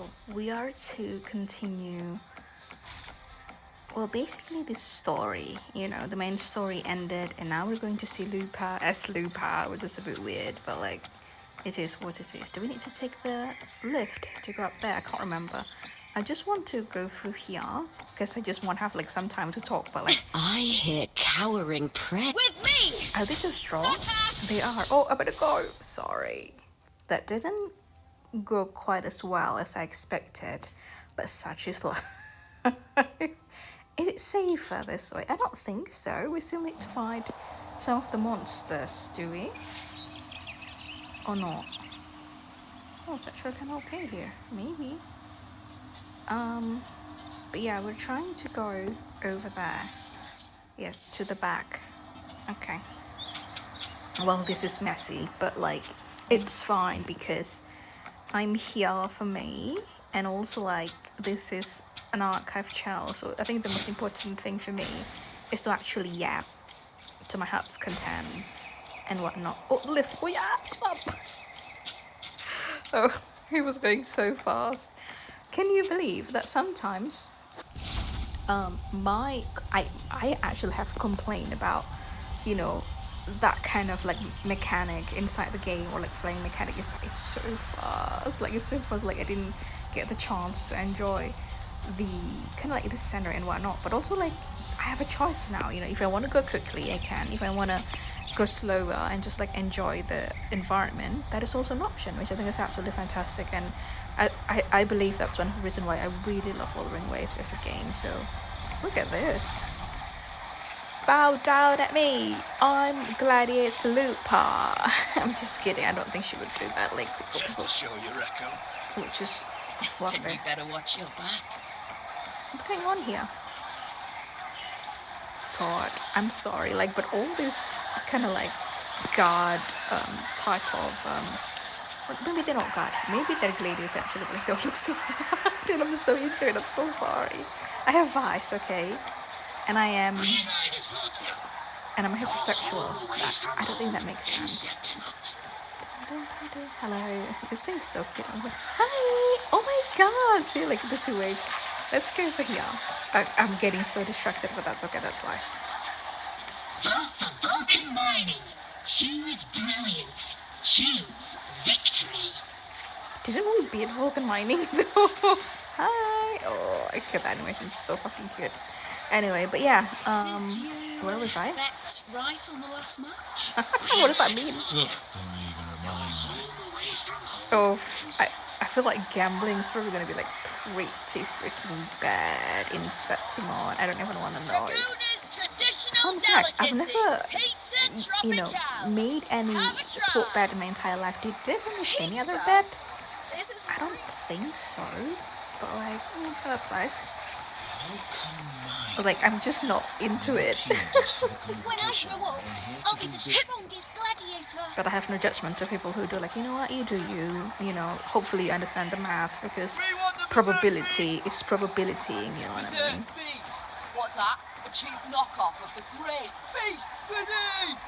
So we are to continue. Well, basically, this story, the main story ended, and now we're going to see Lupa as Lupa, which is a bit weird, but like, it is what it is. Do we need to take the lift to go up there? I can't remember. I just want to go through here because I just want to have like some time to talk, but like. I hear cowering prey. With me! Are they too strong? They are. Oh, I better go. Sorry. That didn't go quite as well as I expected, but such is life. Is it safer this way? I don't think so. We still need to fight some of the monsters, do we? Or not? Oh, it's actually kind of okay here. Maybe. But yeah, we're trying to go over there. Yes, to the back. Okay. Well, this is messy, but like, it's fine because I'm here for me, and also like, this is an archive channel, so I think the most important thing for me is to actually yap to my heart's content and whatnot. Oh, lift! Oh yeah, stop! Oh, he was going so fast. Can you believe that sometimes I actually have complained about, that kind of like mechanic inside the game, or like flying mechanic, is that it's so fast. Like, it's so fast, like I didn't get the chance to enjoy the kind of like the center and whatnot. But also like, I have a choice now, if I want to go quickly I can, if I want to go slower and just like enjoy the environment, that is also an option, which I think is absolutely fantastic. And I believe that's one reason why I really love Wuthering Waves as a game. So look at this. Bow down at me. I'm Gladiator Lupa. I'm just kidding. I don't think she would do that. Like, Time to show your echo. which is Then fluffy. you better watch your back. What's going on here? God, I'm sorry. Like, but all this kind of like god type of well, maybe they're not god. Maybe they're gladiators actually. But they all look so hard, and I'm so into it. I'm so sorry. I have vice, okay, and I am. And I'm heterosexual. I don't think that makes sense. Hello. This thing's so cute. Hi! Oh my god! See, like the two waves. Let's go over here. I'm getting so distracted, but that's okay. That's life. Vote for Vulcan Mining. Choose brilliance. Choose victory. Didn't we beat Vulcan Mining though? Hi! Oh, I get that animation. It's so fucking cute. Anyway, but yeah, where was I? Bet right on the last match? What does that mean? Ugh, don't even remind me. Oh, I feel like gambling's probably gonna be like pretty freaking bad in Septimon. I don't even want to know. Raguna's traditional Fun fact, I've delicacy. never, Pizza Tropical. made any Have a sport try. bet in my entire life. Did you ever make any other Pizza? bet? This is I don't think so. But like, that's life. Vulcan Mine. But like, I'm just not into it. Appealed for the when I competition. grow up, We're here I'll to be do the business. strongest gladiator. But I have no judgment to people who do like, you know what, you do you. Hopefully you understand the math, because We want the probability is probability, you know what I mean? Beast. What's that? A cheap knockoff of the great beast beneath.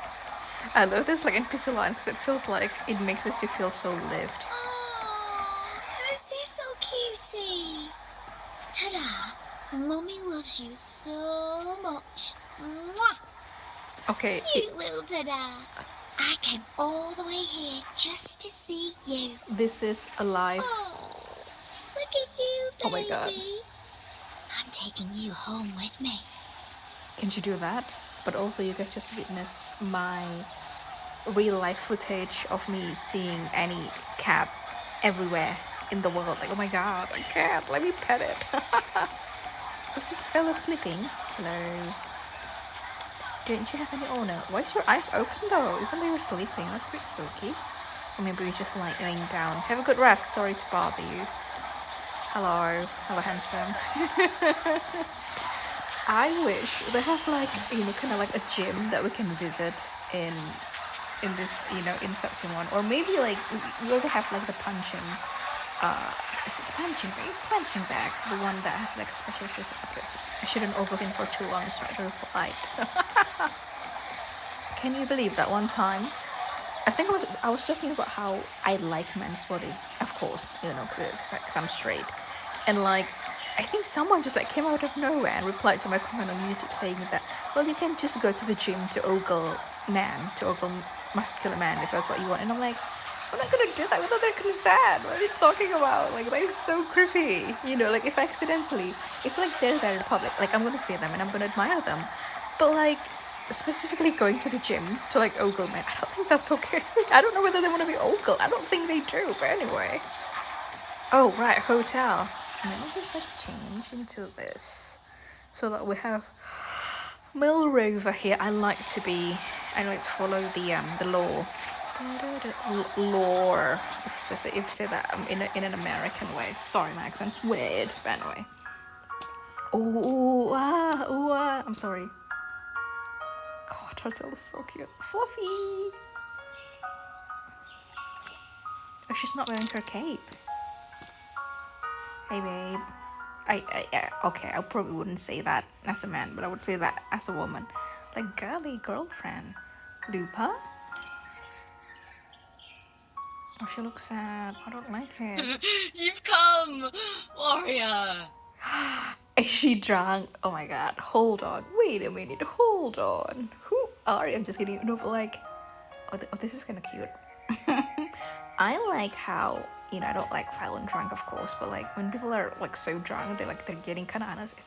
I love this like NPC line because it feels like it makes us to feel so lived. Oh, who's this so cutie? Ta-da! Mommy loves you so much. Mwah! Okay, Cute little ta-da. I came all the way here just to see you. this is a live. Oh, look at you, baby. Oh my God. I'm taking you home with me. Can you do that? But also, you guys just witness my real life footage of me seeing any cat everywhere in the world. Like, oh my god, a cat, let me pet it. Is this fella sleeping? Hello. Didn't you have any owner? Why is your eyes open though? Even though you're sleeping, that's a bit spooky. Or maybe you're just like laying down. Have a good rest, sorry to bother you. Hello, hello handsome. I wish they have like, kind of like a gym that we can visit in this, in September. Or maybe like we already have like the punching, is it the punching bag? It's the punching bag, the one that has like a special physical. Okay, I shouldn't ogle him for too long, it's not very polite. Can you believe that one time? I think I was talking about how I like men's body. Of course, because I'm straight. And like, I think someone just like came out of nowhere and replied to my comment on YouTube saying that, well, you can just go to the gym to ogle muscular man if that's what you want. And I'm like, I'm not gonna do that without their consent. What are you talking about? Like, that is so creepy. Like if like they're there in public, like I'm gonna see them and I'm gonna admire them. But like, specifically going to the gym to like ogle men, I don't think that's okay. I don't know whether they want to be ogled. I don't think they do, but anyway. Oh, right, hotel. Let me just like change into this so that we have Mill Rover here. I like to follow the law. Lore, if you say that in an American way. Sorry, my accent's weird, but anyway. I'm sorry. God, hotel is so cute. Fluffy. Oh, she's not wearing her cape. Hey, babe. Okay, I probably wouldn't say that as a man, but I would say that as a woman. Like, girly girlfriend. Lupa? Oh, she looks sad. I don't like it. You've come, warrior. Is she drunk? Oh my god. Hold on. Wait a minute. Hold on. Who are you? I'm just kidding. No, but like, this is kind of cute. I like how, I don't like violent drunk, of course, but like when people are like so drunk, they're getting kind of honest.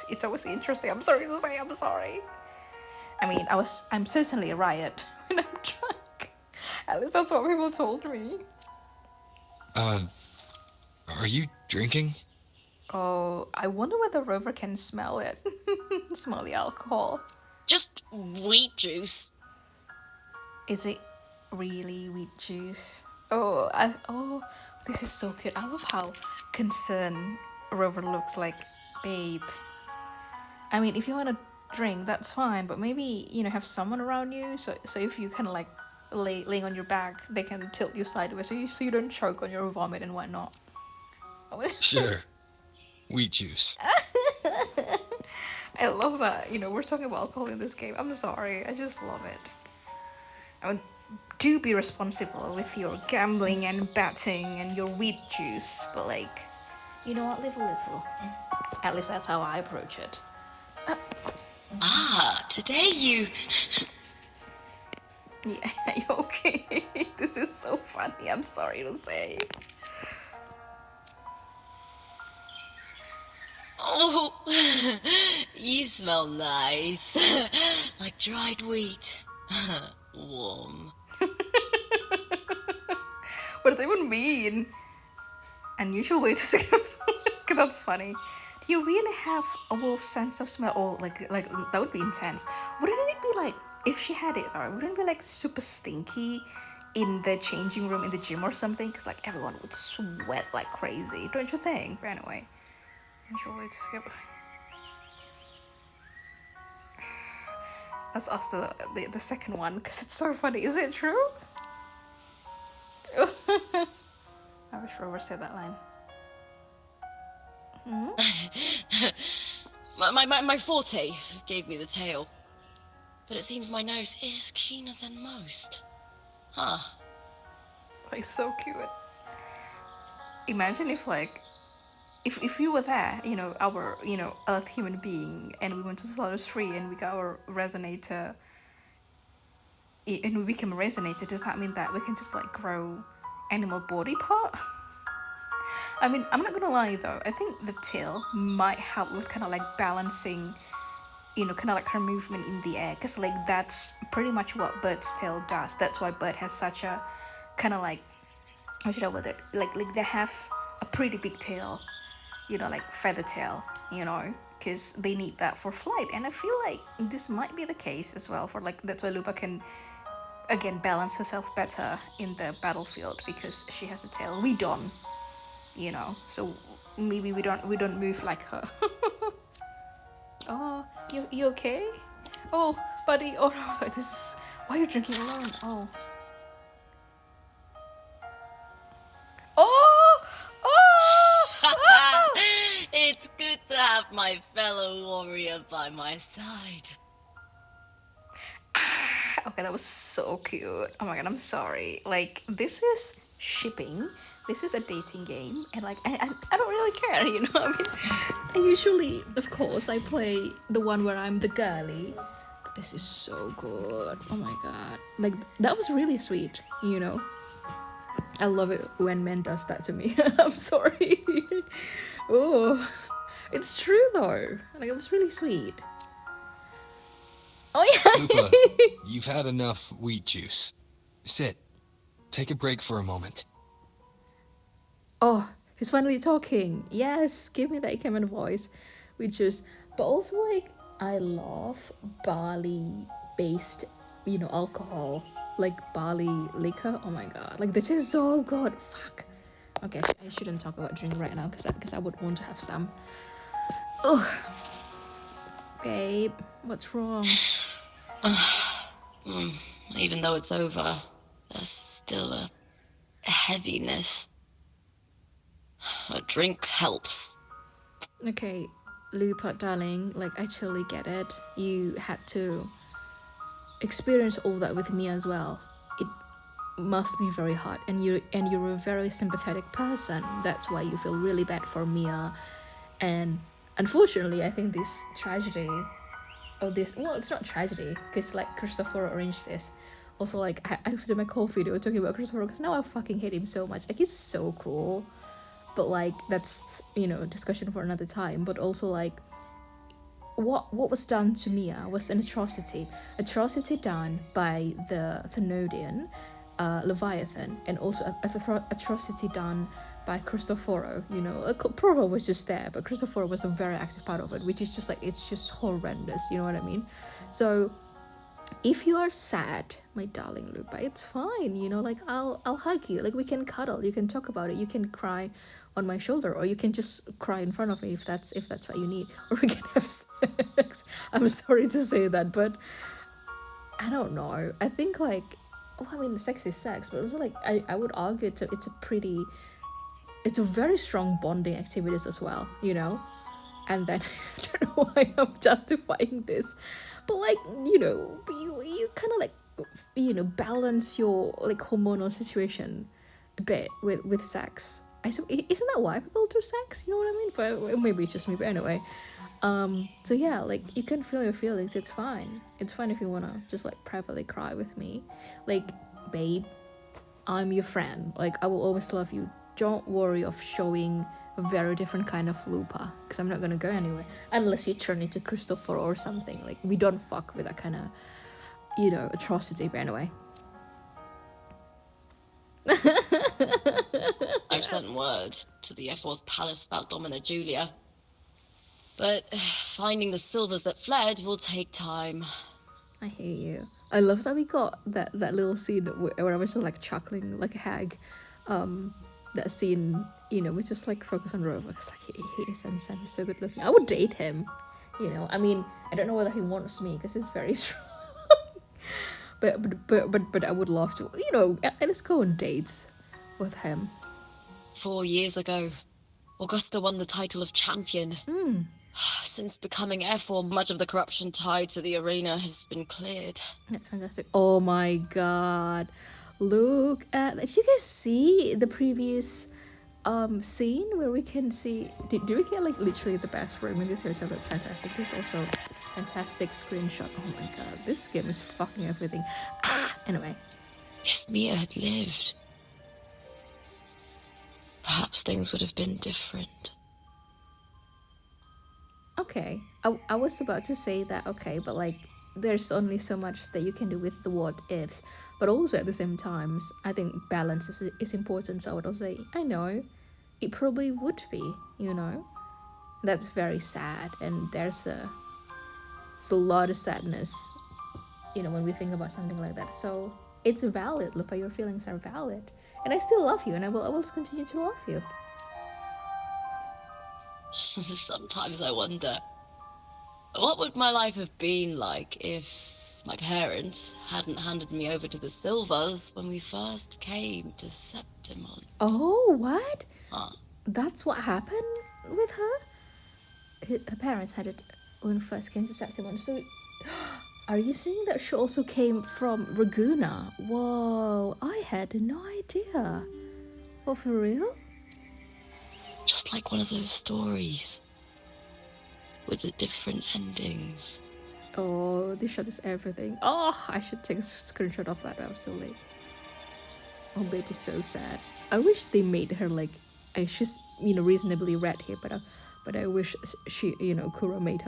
It's always interesting. I'm sorry to say, I'm sorry. I mean, I'm certainly a riot when I'm drunk. At least that's what people told me. Are you drinking? Oh, I wonder whether Rover can smell it. Smell the alcohol. Just wheat juice. Is it really wheat juice? This is so cute. I love how concerned Rover looks. Like, babe. I mean, if you want to drink, that's fine, but maybe, have someone around you, so if you kind of like laying on your back, they can tilt you sideways so you don't choke on your vomit and whatnot. Sure. Wheat juice. I love that. We're talking about alcohol in this game. I'm sorry. I just love it. I mean, do be responsible with your gambling and betting and your wheat juice, but like, you know what? Live a little. At least that's how I approach it. Today you... Yeah, you okay? This is so funny. I'm sorry to say. Oh, you smell nice. Like dried wheat. Warm. What does that even mean? Unusual way to describe something. That's funny. Do you really have a wolf's sense of smell? Oh, like that would be intense. Wouldn't it be like, if she had it though, wouldn't it be like super stinky in the changing room in the gym or something? Because like everyone would sweat like crazy, don't you think? But anyway, unusual way to skip. Let's ask the second one because it's so funny. Is it true? I wish Rover said that line. My forte gave me the tail. But it seems my nose is keener than most. Huh. Like, so cute. Imagine if like, if you were there, our, Earth human being, and we went to Slaughter's Free and we got our resonator, and we became a resonator, does that mean that we can just like grow animal body part? I mean, I'm not gonna lie though, I think the tail might help with kind of like balancing, kind of like her movement in the air, because like that's pretty much what Bird's tail does. That's why Bird has such a kind of like, how should I word it, like they have a pretty big tail, like feather tail, because they need that for flight. And I feel like this might be the case as well for like, that's why Lupa can again balance herself better in the battlefield, because she has a tail. We don't, so maybe we don't move like her. Oh, you okay? Oh, buddy. Oh no, this is, why are you drinking alone? Oh. Oh! Oh! It's good to have my fellow warrior by my side. Okay, that was so cute. Oh my god, I'm sorry. Like, this is shipping. This is a dating game, and like I don't really care, you know. I mean, I usually, of course, I play the one where I'm the girly. But this is so good. Oh my god, like that was really sweet, you know. I love it when men does that to me. I'm sorry. Oh, it's true though. Like it was really sweet. Oh yeah. Lupa, you've had enough wheat juice. Sit. Take a break for a moment. Oh, he's finally talking. Yes, give me that Ikemen voice. We just, but also like I love barley based, you know, alcohol, like barley liquor. Oh my god, like this is so good. Fuck. Okay, I shouldn't talk about drink right now because I would want to have some. Oh, babe, what's wrong? Even though it's over, there's still a heaviness. A drink helps. Okay, Lupa, darling, like I totally get it. You had to experience all that with me as well. It must be very hard, and you're a very sympathetic person. That's why you feel really bad for Mia, and unfortunately, I think this tragedy, or this, well, it's not tragedy because like Christopher arranged this. Also, like I have to do my whole video talking about Christopher because now I fucking hate him so much. Like he's so cruel, but like that's, you know, discussion for another time. But also like what was done to Mia was an atrocity done by the Thenodian, Leviathan, and also a atrocity done by Cristoforo. You know, Provo was just there, but Cristoforo was a very active part of it, which is just like, it's just horrendous, you know what I mean? So if you are sad, my darling Lupa, it's fine, you know, like I'll hug you, like we can cuddle, you can talk about it, you can cry on my shoulder, or you can just cry in front of me if that's what you need, or we can have sex. I'm sorry to say that, but I don't know. I think like, well, I mean, sex is sex, but also like I would argue it's a very strong bonding activities as well, you know. And then I don't know why I'm justifying this, but like, you know, you kind of like, you know, balance your like hormonal situation a bit with sex. Isn't that why people do sex? You know what I mean? But maybe it's just me. But anyway, so yeah, like you can feel your feelings. It's fine. It's fine if you wanna just like privately cry with me, like, babe, I'm your friend. Like I will always love you. Don't worry of showing a very different kind of Lupa, because I'm not gonna go anywhere unless you turn into Christopher or something. Like we don't fuck with that kind of, you know, atrocity. But anyway. I've sent word to the F4's palace about Domina Julia. But finding the silvers that fled will take time. I hear you. I love that we got that little scene where I was just like chuckling like a hag. That scene, you know, we just like focus on Rover because like he is handsome, he's so good looking. I would date him, you know. I mean, I don't know whether he wants me because he's very strong. but I would love to, you know, let's go on dates with him. 4 years ago, Augusta won the title of champion. Since becoming F4, much of the corruption tied to the arena has been cleared. That's fantastic. Oh my god. Look at that. Did you guys see the previous scene where we can see, did we get like literally the best room in this series? So that's fantastic. This is also fantastic screenshot. Oh my god, this game is fucking everything. Anyway, If Mia had lived, perhaps things would have been different. okay, I was about to say that, okay, but like there's only so much that you can do with the what ifs, but also at the same time I think balance is important. So I would also say, I know it probably would be, you know, that's very sad, and there's a lot of sadness, you know, when we think about something like that. So it's valid, Lupa, your feelings are valid, and I still love you, and I will always continue to love you. Sometimes I wonder, what would my life have been like if my parents hadn't handed me over to the Silvers when we first came to Septimon? Oh, what? Huh. That's what happened with her? Her parents had it when first came to Septimon. So, are you saying that she also came from Raguna? Whoa, I had no idea. Oh, for real? Just like one of those stories with the different endings. Oh, this shot is everything. Oh, I should take a screenshot of that absolutely. Oh, baby, so sad. I wish they made her like, she's reasonably red here, but I wish she Kuro made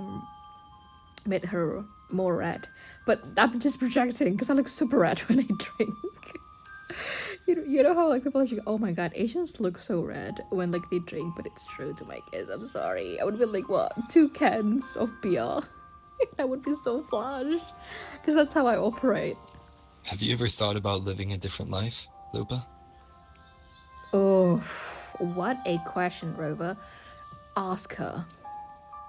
her more red. But I'm just projecting because I look super red when I drink. You know how like people are like, oh my god, Asians look so red when like they drink, but it's true to my kids. I'm sorry. I would be like what 2 cans of beer. I would be so flushed because that's how I operate. Have you ever thought about living a different life, Lupa? Oh, what a question, Rover. Ask her.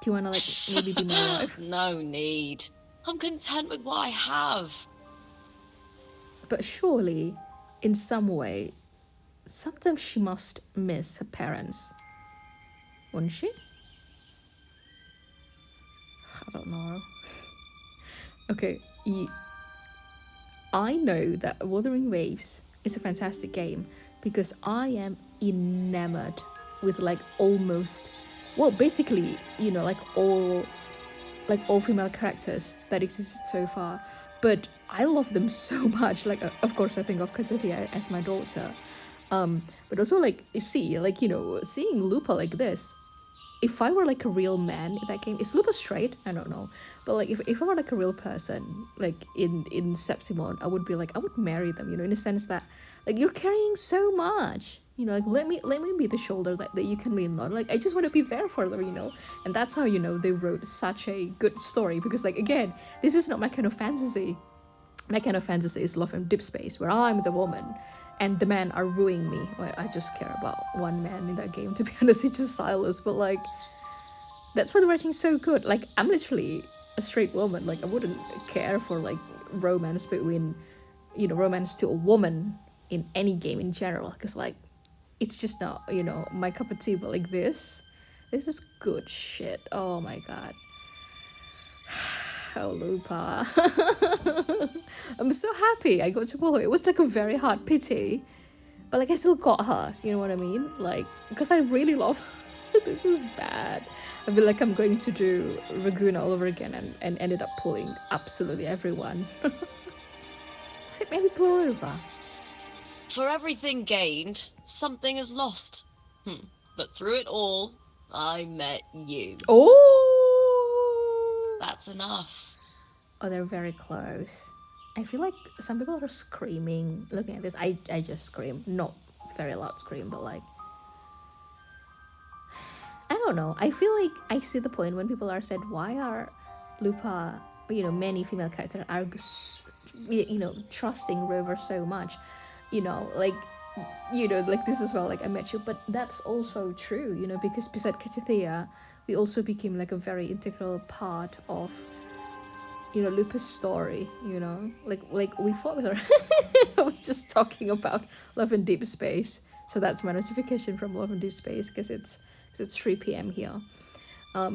Do you wanna like maybe be my wife? No need. I'm content with what I have. But surely, in some way, sometimes she must miss her parents, wouldn't she? I don't know. Okay, I know that Wuthering Waves is a fantastic game because I am enamored with like almost, well, basically, like all female characters that existed so far. But I love them so much. Like, of course, I think of Katsuhia as my daughter. But also like seeing Lupa like this, if I were like a real man in that game, is Lupa straight? I don't know. But like if I were like a real person, like in Septimon, I would be like I would marry them, in a sense that like you're carrying so much. Like let me be the shoulder that you can lean on. Like I just want to be there for them. And that's how they wrote such a good story because like again, this is not my kind of fantasy. My kind of fantasy is love and deep space, where I'm the woman and the men are wooing me. Well, I just care about one man in that game, to be honest, it's just Silas. But like, that's why the writing's so good. Like, I'm literally a straight woman. Like, I wouldn't care for like romance between, romance to a woman in any game in general. Because like, it's just not, my cup of tea. But like this is good shit. Oh my god. Oh, Lupa. I'm so happy I got to pull her. It was like a very hard pity, but like I still got her. You know what I mean? Like, because I really love her. This is bad. I feel like I'm going to do Raguna all over again and ended up pulling absolutely everyone. Except maybe Blorova. For everything gained, something is lost. But through it all, I met you. Oh! That's enough. Oh, they're very close. I feel like some people are screaming looking at this. I just scream. Not very loud scream, but like I don't know. I feel like I see the point when people are said, why are Lupa, many female characters are, trusting Rover so much, like, like this as well, like I met you. But that's also true, because beside Katsuhia, we also became like a very integral part of, Lupa's story, like we fought with her. I was just talking about Love in Deep Space. So that's my notification from Love in Deep Space because it's 3 p.m. here.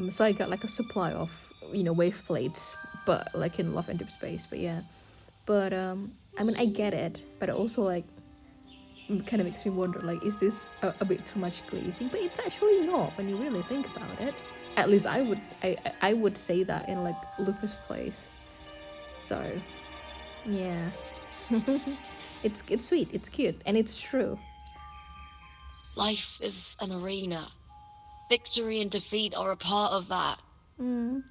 So I got like a supply of wave plates, but like in Love and Deep Space. But yeah, but I mean I get it, but it also like kind of makes me wonder like is this a bit too much glazing? But it's actually not when you really think about it. At least I would say that in like Lupa's place. So yeah, it's sweet, it's cute, and it's true. Life is an arena. Victory and defeat are a part of that. No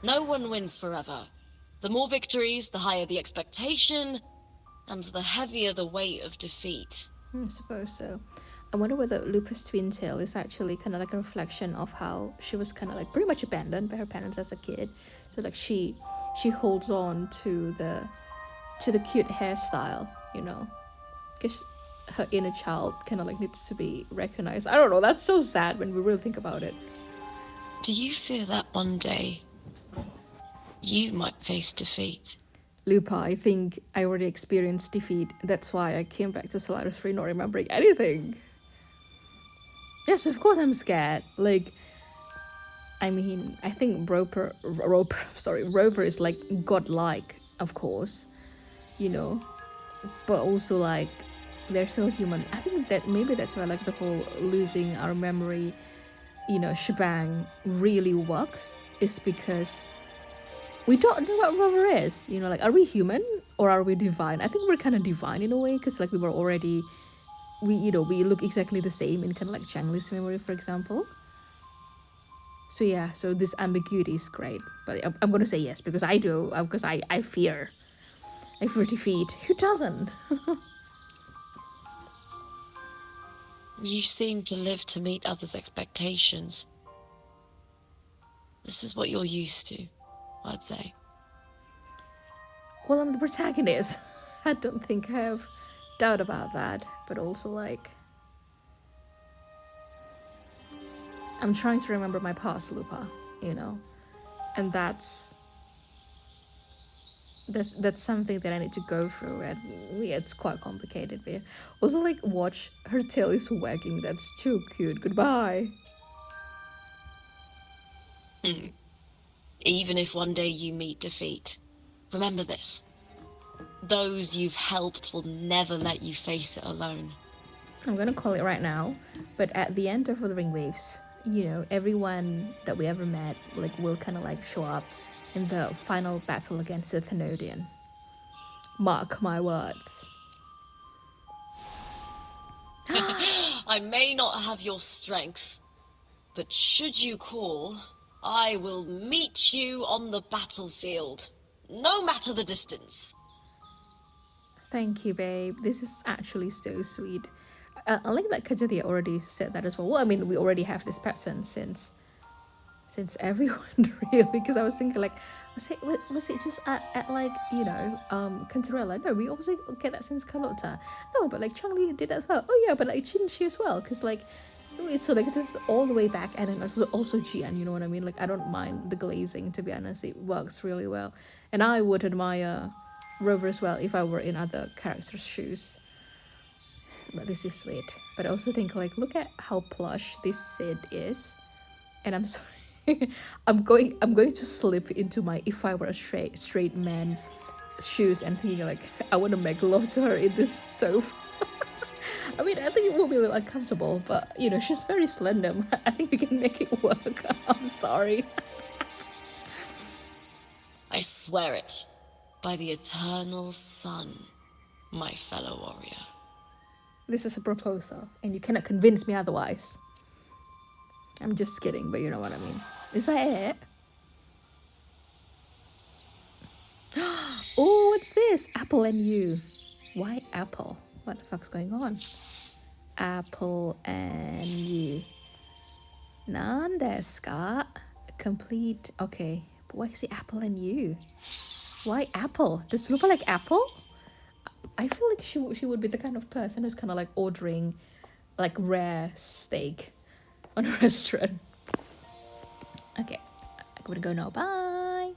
one wins forever. The more victories, the higher the expectation, and the heavier the weight of defeat. I suppose so. I wonder whether Lupa's twin tail is actually kind of like a reflection of how she was kind of like pretty much abandoned by her parents as a kid. So like she holds on to the cute hairstyle, because her inner child kind of like needs to be recognized. I don't know. That's so sad when we really think about it. Do you fear that one day you might face defeat? Lupa, I think I already experienced defeat. That's why I came back to Solaris 3 not remembering anything. Yes, of course I'm scared. Like, I mean, I think Rover is like godlike, of course, but also like they're still human. I think that maybe that's why like the whole losing our memory, shebang really works, is because we don't know what Rover is. Like, are we human or are we divine? I think we're kind of divine in a way, because like we were already, we look exactly the same in kind of like Changli's memory, for example. So yeah, so this ambiguity is great, but I'm gonna say yes because I do, because I fear defeat. Who doesn't? You seem to live to meet others' expectations. This is what you're used to, I'd say. Well, I'm the protagonist. I don't think I have doubt about that, but also like I'm trying to remember my past, Lupa, and that's something that I need to go through, and yeah, it's quite complicated. But also, like, watch her tail is wagging. That's too cute. Goodbye. Even if one day you meet defeat, remember this. Those you've helped will never let you face it alone. I'm gonna call it right now, but at the end of Wuthering Waves, everyone that we ever met like will kind of like show up in the final battle against the Thenodian. Mark my words. I may not have your strength, but should you call, I will meet you on the battlefield, no matter the distance. Thank you, babe. This is actually so sweet. I like that Kajadia already said that as well. Well, I mean, we already have this pattern since everyone really, because I was thinking like, was it just at like Cantarella? No, we also get that since Carlotta. No, but like Changli did as well. Oh yeah, but like Chinchi as well, because like it's so like this is all the way back, and then also Jian. You know what I mean? Like I don't mind the glazing, to be honest. It works really well, and I would admire Rover as well if I were in other characters' shoes. But this is sweet. But I also think like, look at how plush this Sid is, and I'm sorry. I'm going to slip into my if I were a straight man shoes and thinking like I want to make love to her in this sofa. I mean, I think it will be a little uncomfortable, but she's very slender. I think we can make it work. I'm sorry. I swear it, by the eternal sun, my fellow warrior. This is a proposal, and you cannot convince me otherwise. I'm just kidding, but you know what I mean. Is that it? Oh, what's this? Apple and you. Why apple? What the fuck's going on? Apple and you. Nan desu ka? Complete. Okay. But why is it apple and you? Why apple? Does Lupa like apple? I feel like she would be the kind of person who's kind of like ordering like rare steak on a restaurant. Okay, I'm gonna go now. Bye.